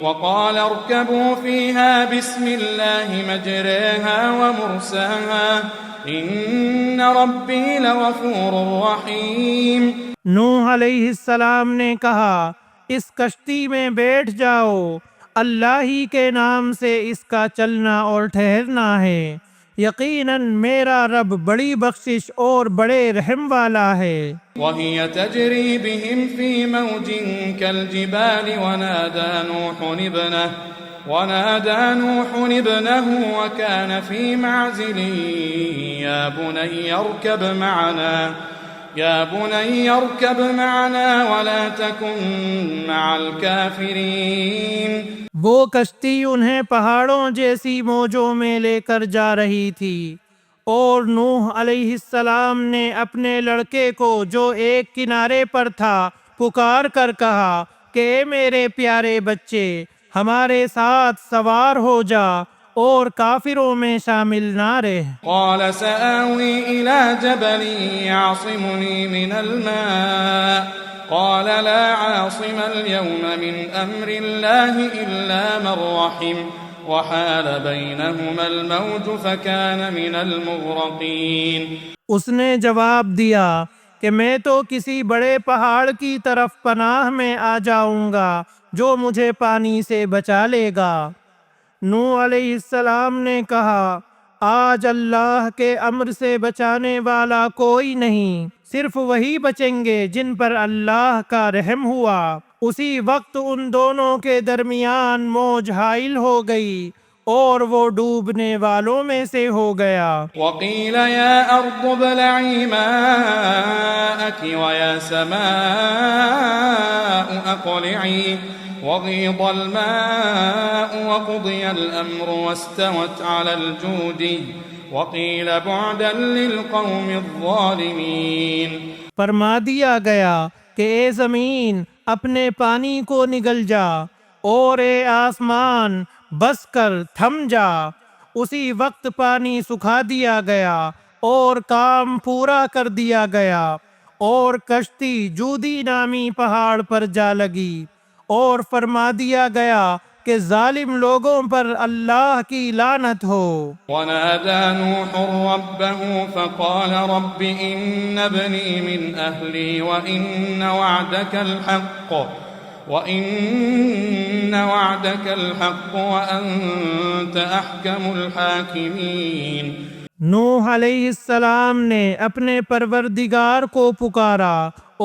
وقال اركبوا فيها بسم الله مجريها ومرساها إن ربي لغفور رحيم۔ نوح علیہ السلام نے کہا اس کشتی میں بیٹھ جاؤ، اللہ ہی کے نام سے اس کا چلنا اور ٹھہرنا ہے، یقیناً میرا رب بڑی بخشش اور بڑے رحم والا ہے۔ وهي تجري بهم في موج كالجبال ونادى نوح ابنه وكان في معزل يا بني اركب معنا ولا تكن مع الكافرين۔ وہ کشتی انہیں پہاڑوں جیسی موجوں میں لے کر جا رہی تھی، اور نوح علیہ السلام نے اپنے لڑکے کو جو ایک کنارے پر تھا پکار کر کہا کہ اے میرے پیارے بچے، ہمارے ساتھ سوار ہو جا اور کافروں میں شامل نہ رہ۔ قال سآوي إلى جبل يعصمني من الماء قال لا عاصم اليوم من أمر الله إلا من رحم وحال بينهما الموج فكان من المغرقين۔ اس نے جواب دیا کہ میں تو کسی بڑے پہاڑ کی طرف پناہ میں آ جاؤں گا جو مجھے پانی سے بچا لے گا۔ نوح علیہ السلام نے کہا آج اللہ کے امر سے بچانے والا کوئی نہیں، صرف وہی بچیں گے جن پر اللہ کا رحم ہوا۔ اسی وقت ان دونوں کے درمیان موج حائل ہو گئی اور وہ ڈوبنے والوں میں سے ہو گیا۔ وقيل يا أرض ابلعي ماءك ويا سماء أقلعي وغيض الماء وقضي الأمر واستوت على الجود وقيل بعدا للقوم الظالمين۔ فرما دیا گیا کہ اے زمین اپنے پانی کو نگل جا، اور اے آسمان بس کر تھم جا۔ اسی وقت پانی سکھا دیا گیا اور کام پورا کر دیا گیا، اور کشتی جودی نامی پہاڑ پر جا لگی، اور فرما دیا گیا کہ ظالم لوگوں پر اللہ کی لعنت ہو۔ ونادى نوح ربه فقال رب إن ابني من أهلي وإن وعدك الحق وأنت أحكم الحاكمين۔ نوح علیہ السلام نے اپنے پروردگار کو پکارا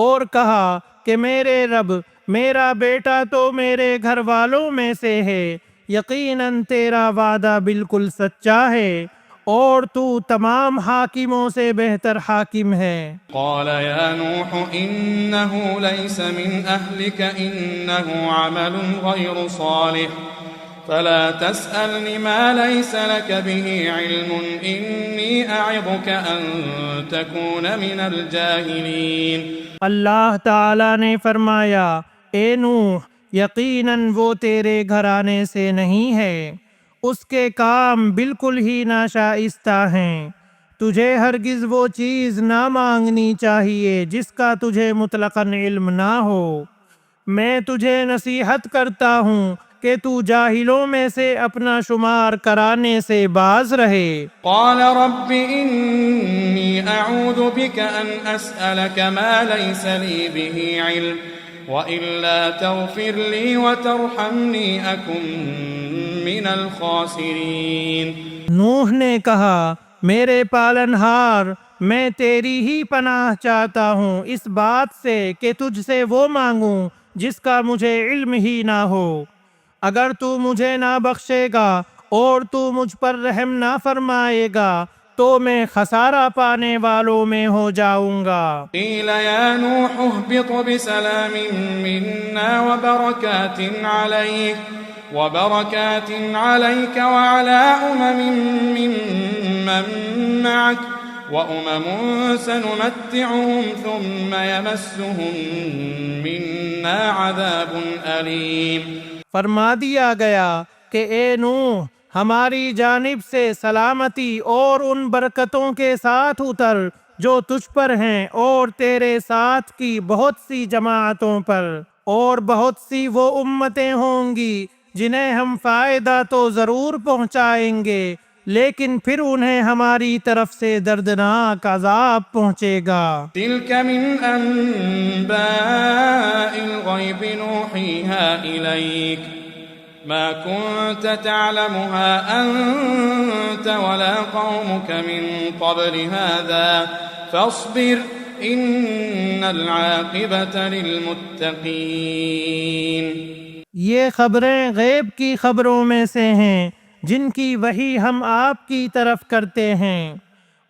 اور کہا کہ میرے رب، میرا بیٹا تو میرے گھر والوں میں سے ہے، یقیناً تیرا وعدہ بالکل سچا ہے اور تو تمام حاکموں سے بہتر حاکم ہے۔ قال يا نوح إنه ليس من أهلك إنه عمل غير صالح فلا تسألني ما ليس لك به علم إني أعظك أن تكون من الجاهلين۔ اللہ تعالیٰ نے فرمایا اے نوح، یقیناً وہ تیرے گھرانے سے نہیں ہے، اس کے کام بالکل ہی ناشائستہ ہیں، تجھے ہرگز وہ چیز نہ مانگنی چاہیے جس کا تجھے مطلقاً علم نہ ہو۔ میں تجھے نصیحت کرتا ہوں کہ تو جاہلوں میں سے اپنا شمار کرانے سے باز رہے۔ قال رب إني أعوذ بك أن أسألك ما ليس لي به علم وإلا تغفر لي وترحمني أكن من الخاسرين۔ نوح نے کہا میرے پالنہار، میں تیری ہی پناہ چاہتا ہوں اس بات سے کہ تجھ سے وہ مانگوں جس کا مجھے علم ہی نہ ہو۔ اگر تو مجھے نہ بخشے گا اور تو مجھ پر رحم نہ فرمائے گا تو میں خسارہ پانے والوں میں ہو جاؤں گا۔ قیل یا نوح اہبط بسلام منا وبرکات علیک وعلی ممن معک وأمم سنمتعهم ثم يمسهم منا عذاب أليم۔ فرما دیا گیا کہ اے نوح، ہماری جانب سے سلامتی اور ان برکتوں کے ساتھ اتر جو تجھ پر ہیں اور تیرے ساتھ کی بہت سی جماعتوں پر، اور بہت سی وہ امتیں ہوں گی جنہیں ہم فائدہ تو ضرور پہنچائیں گے لیکن پھر انہیں ہماری طرف سے دردناک عذاب پہنچے گا۔ تلك من أنباء الغيب نوحيها إليك ما كنت تعلمها أنت ولا قومك من قبل هذا فاصبر إن العاقبة للمتقين۔ یہ خبریں غیب کی خبروں میں سے ہیں جن کی وحی ہم آپ کی طرف کرتے ہیں،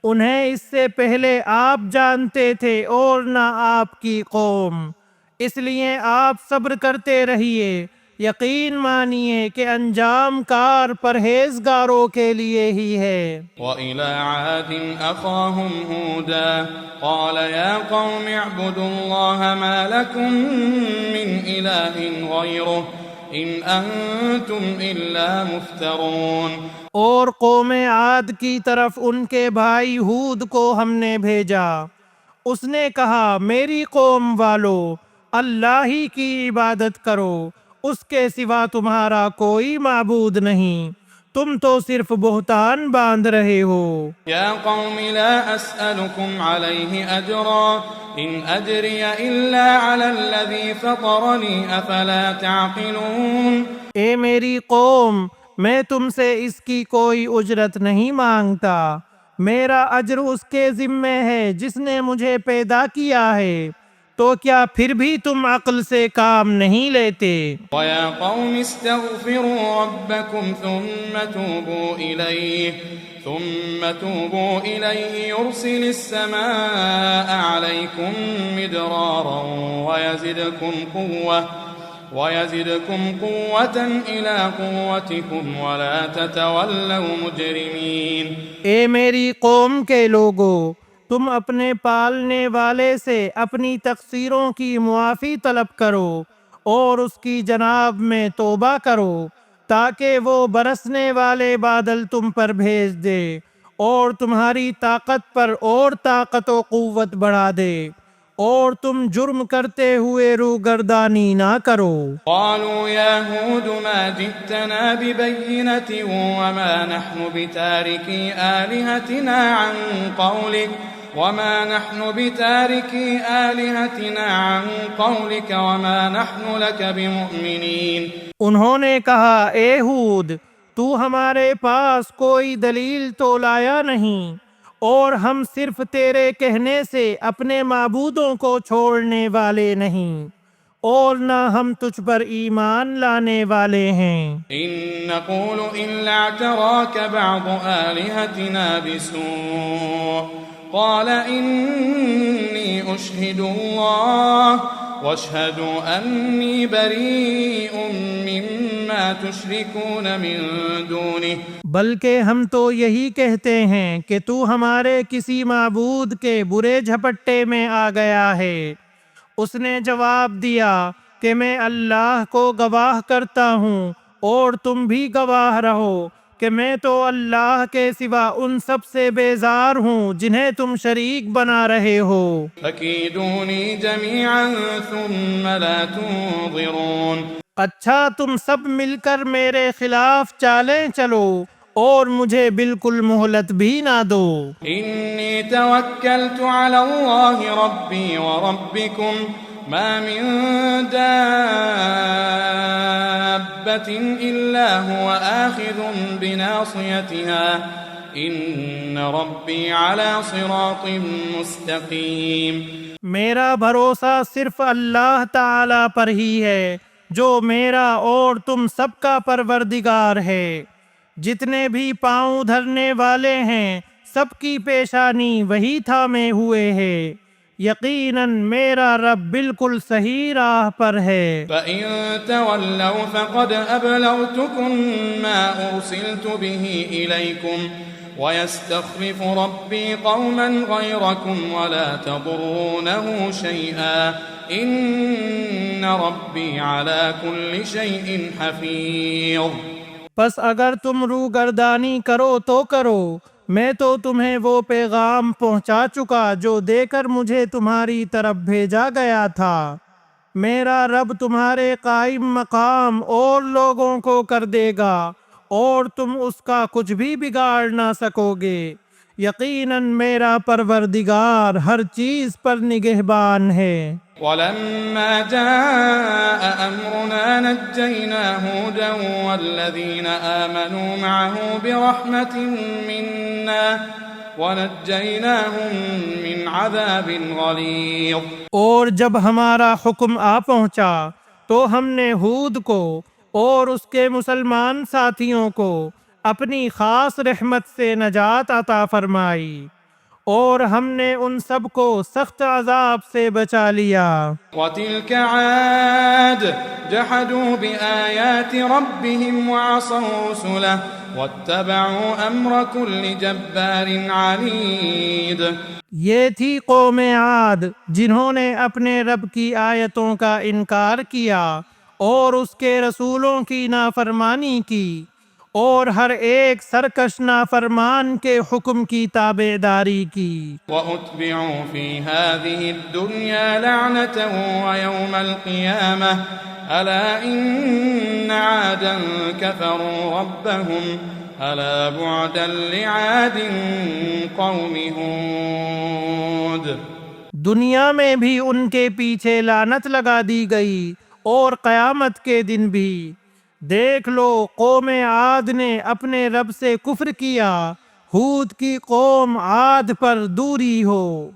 انہیں اس سے پہلے آپ جانتے تھے اور نہ آپ کی قوم، اس لیے آپ صبر کرتے رہیے، یقین مانیے کہ انجام کار پرہیزگاروں کے لیے ہی ہے۔ وَإِلَى عَادٍ أَخَاهُمْ هُودًا قَالَ يَا قَوْمِ اعْبُدُوا اللَّهَ مَا لَكُمْ مِنْ إِلَٰهٍ غَيْرُهُ إِنْ أَنْتُمْ إِلَّا مُفْتَرُونَ۔ اور قوم عاد کی طرف ان کے بھائی ہود کو ہم نے بھیجا، اس نے کہا میری قوم والو اللہ ہی کی عبادت کرو، اس کے سوا تمہارا کوئی معبود نہیں، تم تو صرف بہتان باندھ رہے ہو۔ یا قوم لا اسألكم علیہ اجرا ان اجری الا علی الذی فطرنی افلا تعقلون۔ اے میری قوم، میں تم سے اس کی کوئی اجرت نہیں مانگتا، میرا اجر اس کے ذمے ہے جس نے مجھے پیدا کیا ہے، تو کیا پھر بھی تم عقل سے کام نہیں لیتے؟ وَيَا قَوْمِ اسْتَغْفِرُوا رَبَّكُمْ ثُمَّ تُوبُوا إِلَيْهِ يُرْسِلِ السَّمَاءَ عَلَيْكُمْ مِدْرَارًا وَيَزِدْكُمْ قُوَّةً إِلَىٰ قُوَّتِكُمْ وَلَا تَتَوَلَّوْا مُجْرِمِينَ۔ اے میری قوم کے لوگو، تم اپنے پالنے والے سے اپنی تقصیروں کی معافی طلب کرو اور اس کی جناب میں توبہ کرو تاکہ وہ برسنے والے بادل تم پر بھیج دے اور تمہاری طاقت پر اور طاقت و قوت بڑھا دے اور تم جرم کرتے ہوئے روگردانی نہ کرو۔ قالوا يا هود ما جئتنا ببينة وما نحن بتاركي آلهتنا عن قولك وما نحن لك بمؤمنين۔ انہوں نے کہا اے ہود، تو ہمارے پاس کوئی دلیل تو لایا نہیں اور ہم صرف تیرے کہنے سے اپنے معبودوں کو چھوڑنے والے نہیں اور نہ ہم تجھ پر ایمان لانے والے ہیں۔ إن نقول إلا اعتراك بعض آلهتنا بسوء قال إني أشهد الله واشهدوا أني بريء مما تشركون من دونه۔ بلکہ ہم تو یہی کہتے ہیں کہ تو ہمارے کسی معبود کے برے جھپٹے میں آ گیا ہے۔ اس نے جواب دیا کہ میں اللہ کو گواہ کرتا ہوں اور تم بھی گواہ رہو کہ میں تو اللہ کے سوا ان سب سے بیزار ہوں جنہیں تم شریک بنا رہے ہو۔ فَكِيدُونِي جَمِيعًا ثُمَّ لَا تُنظِرُونَ۔ اچھا تم سب مل کر میرے خلاف چالیں چلو اور مجھے بالکل مہلت بھی نہ دو۔ إِنِّي تَوَكَّلْتُ عَلَى اللَّهِ رَبِّي وَرَبِّكُمْ مَا مِن دَابَّةٍ إِلَّا هُوَ آخِذٌ بِنَاصِيَتِهَا إِنَّ رَبِّي عَلَى صِرَاطٍ مُسْتَقِيمٍ۔ میرا بھروسہ صرف اللہ تعالی پر ہی ہے جو میرا اور تم سب کا پروردگار ہے، جتنے بھی پاؤں دھرنے والے ہیں سب کی پیشانی وہی تھامے ہوئے ہے، یقیناً میرا رب بالکل صحیح راہ پر ہے۔ فَإِن تَوَلَّوْا فَقَدْ أَبْلَغْتُكُمْ مَا أُرْسِلْتُ بِهِ إِلَيْكُمْ وَيَسْتَخْلِفُ رَبِّي قَوْمًا غَيْرَكُمْ وَلَا تَضُرُّونَهُ شَيْئًا إِنَّ رَبِّي عَلَى كُلِّ شَيْءٍ حَفِيظٌ۔ پس اگر تم روگردانی کرو تو کرو، میں تو تمہیں وہ پیغام پہنچا چکا جو دے کر مجھے تمہاری طرف بھیجا گیا تھا، میرا رب تمہارے قائم مقام اور لوگوں کو کر دے گا اور تم اس کا کچھ بھی بگاڑ نہ سکو گے۔ یقیناً میرا پروردگار ہر چیز پر نگہبان ہے۔ ولما جاء أمرنا نجينا هودا والذين آمنوا معه برحمة منا ونجيناهم من عذاب غليظ۔ اور جب ہمارا حکم آ پہنچا تو ہم نے ہود کو اور اس کے مسلمان ساتھیوں کو اپنی خاص رحمت سے نجات عطا فرمائی، اور ہم نے ان سب کو سخت عذاب سے بچا لیا۔ وَتِلْكَ عَادٌ جَحَدُوا بِآيَاتِ رَبِّهِمْ وَعَصَوْا رُسُلَهُ وَاتَّبَعُوا أَمْرَ كُلِّ جَبَّارٍ عَنِيدٍ۔ یہ تھی قوم عاد جنہوں نے اپنے رب کی آیتوں کا انکار کیا اور اس کے رسولوں کی نافرمانی کی، اور ہر ایک سرکش نافرمان کے حکم کی تابعداری کی۔ وَأُتْبِعُوا فِي هَذِهِ الدُّنْيَا لَعْنَةً وَيَوْمَ الْقِيَامَةِ أَلَا إِنَّ عَادًا كَفَرُوا رَبَّهُمْ أَلَا بُعْدًا لِعَادٍ قَوْمِ هُودٍ۔ دنیا میں بھی ان کے پیچھے لعنت لگا دی گئی اور قیامت کے دن بھی۔ دیکھ لو قوم عاد نے اپنے رب سے کفر کیا، ہود کی قوم عاد پر دوری ہو۔